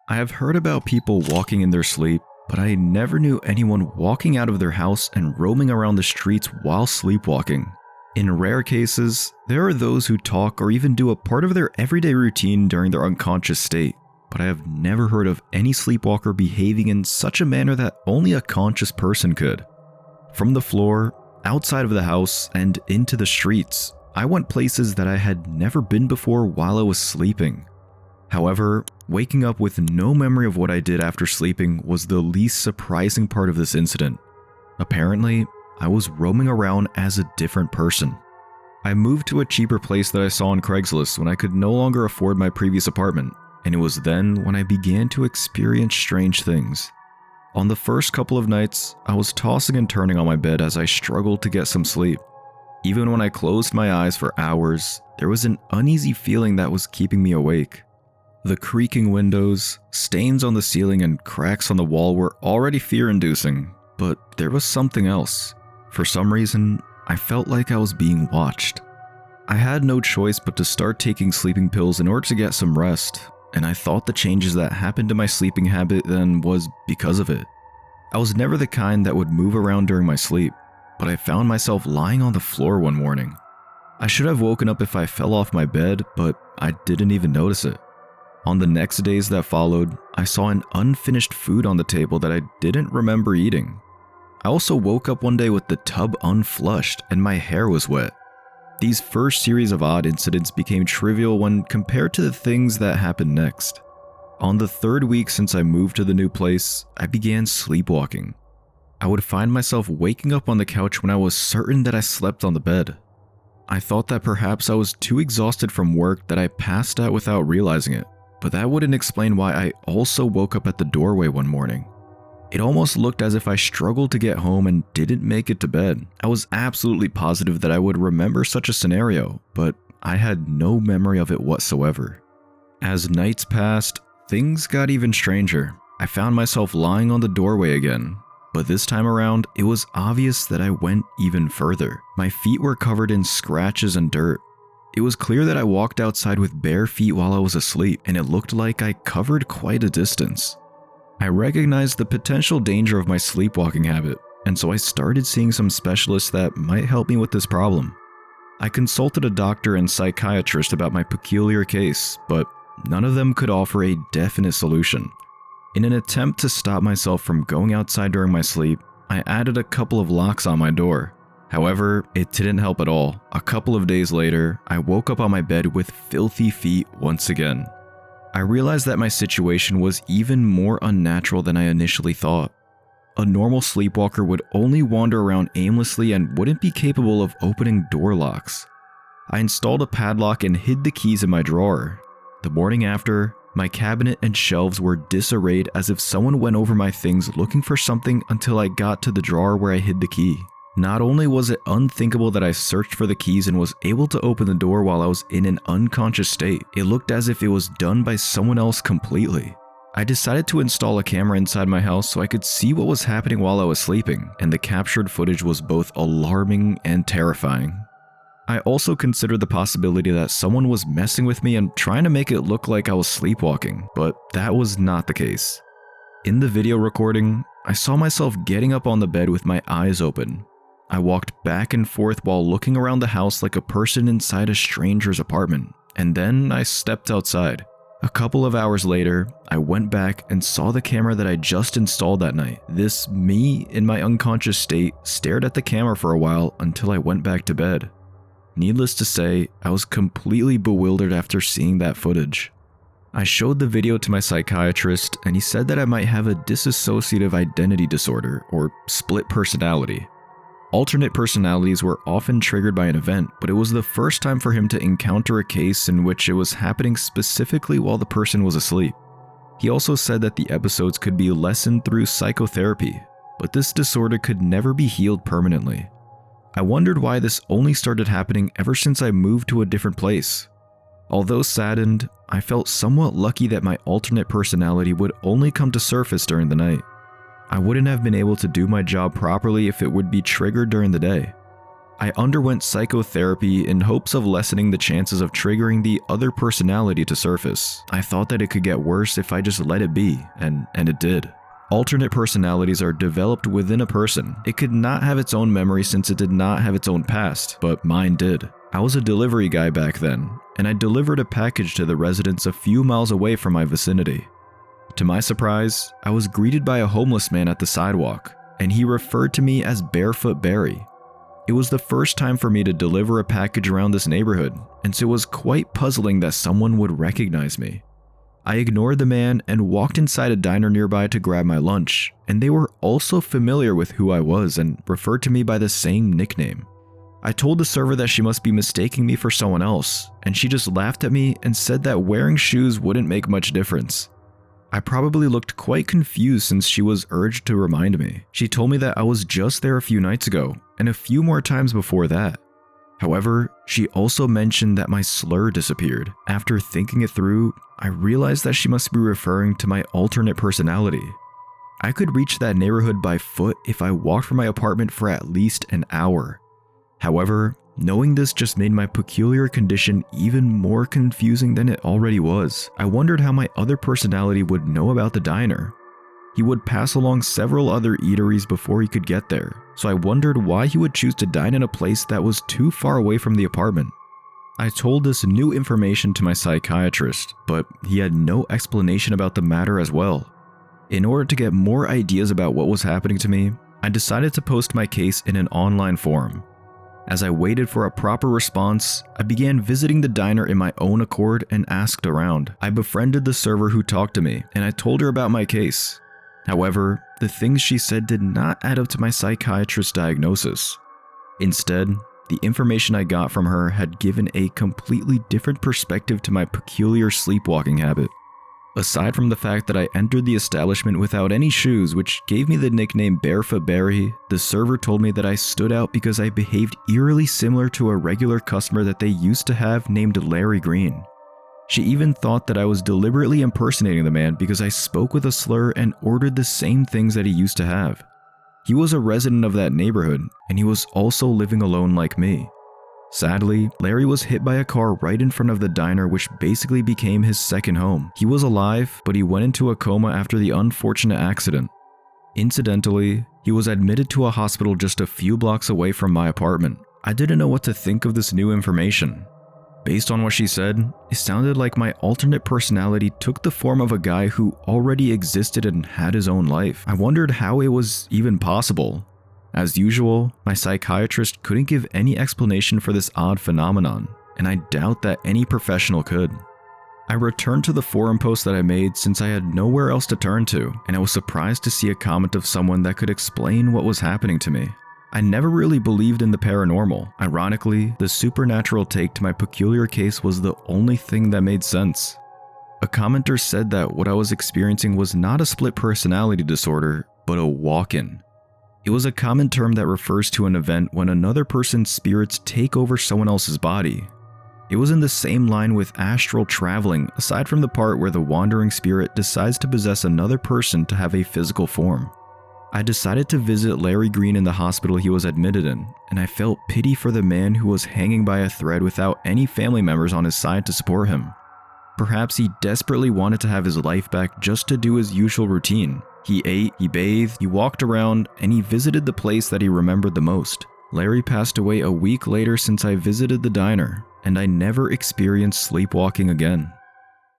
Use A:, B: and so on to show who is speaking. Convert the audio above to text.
A: I have heard about people walking in their sleep, but I never knew anyone walking out of their house and roaming around the streets while sleepwalking. In rare cases, there are those who talk or even do a part of their everyday routine during their unconscious state, but I have never heard of any sleepwalker behaving in such a manner that only a conscious person could. From the floor, outside of the house, and into the streets, I went places that I had never been before while I was sleeping. However, waking up with no memory of what I did after sleeping was the least surprising part of this incident. Apparently, I was roaming around as a different person. I moved to a cheaper place that I saw on Craigslist when I could no longer afford my previous apartment, and it was then when I began to experience strange things. On the first couple of nights, I was tossing and turning on my bed as I struggled to get some sleep. Even when I closed my eyes for hours, there was an uneasy feeling that was keeping me awake. The creaking windows, stains on the ceiling, and cracks on the wall were already fear-inducing, but there was something else. For some reason, I felt like I was being watched. I had no choice but to start taking sleeping pills in order to get some rest, and I thought the changes that happened to my sleeping habit then was because of it. I was never the kind that would move around during my sleep, but I found myself lying on the floor one morning. I should have woken up if I fell off my bed, but I didn't even notice it. On the next days that followed, I saw an unfinished food on the table that I didn't remember eating. I also woke up one day with the tub unflushed and my hair was wet. These first series of odd incidents became trivial when compared to the things that happened next. On the third week since I moved to the new place, I began sleepwalking. I would find myself waking up on the couch when I was certain that I slept on the bed. I thought that perhaps I was too exhausted from work that I passed out without realizing it, but that wouldn't explain why I also woke up at the doorway one morning. It almost looked as if I struggled to get home and didn't make it to bed. I was absolutely positive that I would remember such a scenario, but I had no memory of it whatsoever. As nights passed, things got even stranger. I found myself lying on the doorway again, but this time around, it was obvious that I went even further. My feet were covered in scratches and dirt. It was clear that I walked outside with bare feet while I was asleep, and it looked like I covered quite a distance. I recognized the potential danger of my sleepwalking habit, and so I started seeing some specialists that might help me with this problem. I consulted a doctor and psychiatrist about my peculiar case, but none of them could offer a definite solution. In an attempt to stop myself from going outside during my sleep, I added a couple of locks on my door. However, it didn't help at all. A couple of days later, I woke up on my bed with filthy feet once again. I realized that my situation was even more unnatural than I initially thought. A normal sleepwalker would only wander around aimlessly and wouldn't be capable of opening door locks. I installed a padlock and hid the keys in my drawer. The morning after, my cabinet and shelves were disarrayed as if someone went over my things looking for something until I got to the drawer where I hid the key. Not only was it unthinkable that I searched for the keys and was able to open the door while I was in an unconscious state, it looked as if it was done by someone else completely. I decided to install a camera inside my house so I could see what was happening while I was sleeping, and the captured footage was both alarming and terrifying. I also considered the possibility that someone was messing with me and trying to make it look like I was sleepwalking, but that was not the case. In the video recording, I saw myself getting up on the bed with my eyes open. I walked back and forth while looking around the house like a person inside a stranger's apartment, and then I stepped outside. A couple of hours later, I went back and saw the camera that I just installed that night. This me in my unconscious state stared at the camera for a while until I went back to bed. Needless to say, I was completely bewildered after seeing that footage. I showed the video to my psychiatrist and he said that I might have a dissociative identity disorder or split personality. Alternate personalities were often triggered by an event, but it was the first time for him to encounter a case in which it was happening specifically while the person was asleep. He also said that the episodes could be lessened through psychotherapy, but this disorder could never be healed permanently. I wondered why this only started happening ever since I moved to a different place. Although saddened, I felt somewhat lucky that my alternate personality would only come to surface during the night. I wouldn't have been able to do my job properly if it would be triggered during the day. I underwent psychotherapy in hopes of lessening the chances of triggering the other personality to surface. I thought that it could get worse if I just let it be, and it did. Alternate personalities are developed within a person. It could not have its own memory since it did not have its own past, but mine did. I was a delivery guy back then, and I delivered a package to the residents a few miles away from my vicinity. To my surprise, I was greeted by a homeless man at the sidewalk, and he referred to me as Barefoot Barry. It was the first time for me to deliver a package around this neighborhood, and so it was quite puzzling that someone would recognize me. I ignored the man and walked inside a diner nearby to grab my lunch, and they were also familiar with who I was and referred to me by the same nickname. I told the server that she must be mistaking me for someone else, and she just laughed at me and said that wearing shoes wouldn't make much difference. I probably looked quite confused since she was urged to remind me. She told me that I was just there a few nights ago, and a few more times before that. However, she also mentioned that my slur disappeared. After thinking it through, I realized that she must be referring to my alternate personality. I could reach that neighborhood by foot if I walked from my apartment for at least an hour. However, knowing this just made my peculiar condition even more confusing than it already was. I wondered how my other personality would know about the diner. He would pass along several other eateries before he could get there, so I wondered why he would choose to dine in a place that was too far away from the apartment. I told this new information to my psychiatrist, but he had no explanation about the matter as well. In order to get more ideas about what was happening to me, I decided to post my case in an online forum. As I waited for a proper response, I began visiting the diner in my own accord and asked around. I befriended the server who talked to me, and I told her about my case. However, the things she said did not add up to my psychiatrist's diagnosis. Instead, the information I got from her had given a completely different perspective to my peculiar sleepwalking habit. Aside from the fact that I entered the establishment without any shoes, which gave me the nickname Barefoot Barry, the server told me that I stood out because I behaved eerily similar to a regular customer that they used to have named Larry Green. She even thought that I was deliberately impersonating the man because I spoke with a slur and ordered the same things that he used to have. He was a resident of that neighborhood, and he was also living alone like me. Sadly, Larry was hit by a car right in front of the diner, which basically became his second home. He was alive, but he went into a coma after the unfortunate accident. Incidentally, he was admitted to a hospital just a few blocks away from my apartment. I didn't know what to think of this new information. Based on what she said, it sounded like my alternate personality took the form of a guy who already existed and had his own life. I wondered how it was even possible. As usual, my psychiatrist couldn't give any explanation for this odd phenomenon, and I doubt that any professional could. I returned to the forum post that I made since I had nowhere else to turn to, and I was surprised to see a comment of someone that could explain what was happening to me. I never really believed in the paranormal. Ironically, the supernatural take to my peculiar case was the only thing that made sense. A commenter said that what I was experiencing was not a split personality disorder, but a walk-in. It was a common term that refers to an event when another person's spirits take over someone else's body. It was in the same line with astral traveling, aside from the part where the wandering spirit decides to possess another person to have a physical form. I decided to visit Larry Green in the hospital he was admitted in, and I felt pity for the man who was hanging by a thread without any family members on his side to support him. Perhaps he desperately wanted to have his life back just to do his usual routine. He ate, he bathed, he walked around, and he visited the place that he remembered the most. Larry passed away a week later since I visited the diner, and I never experienced sleepwalking again.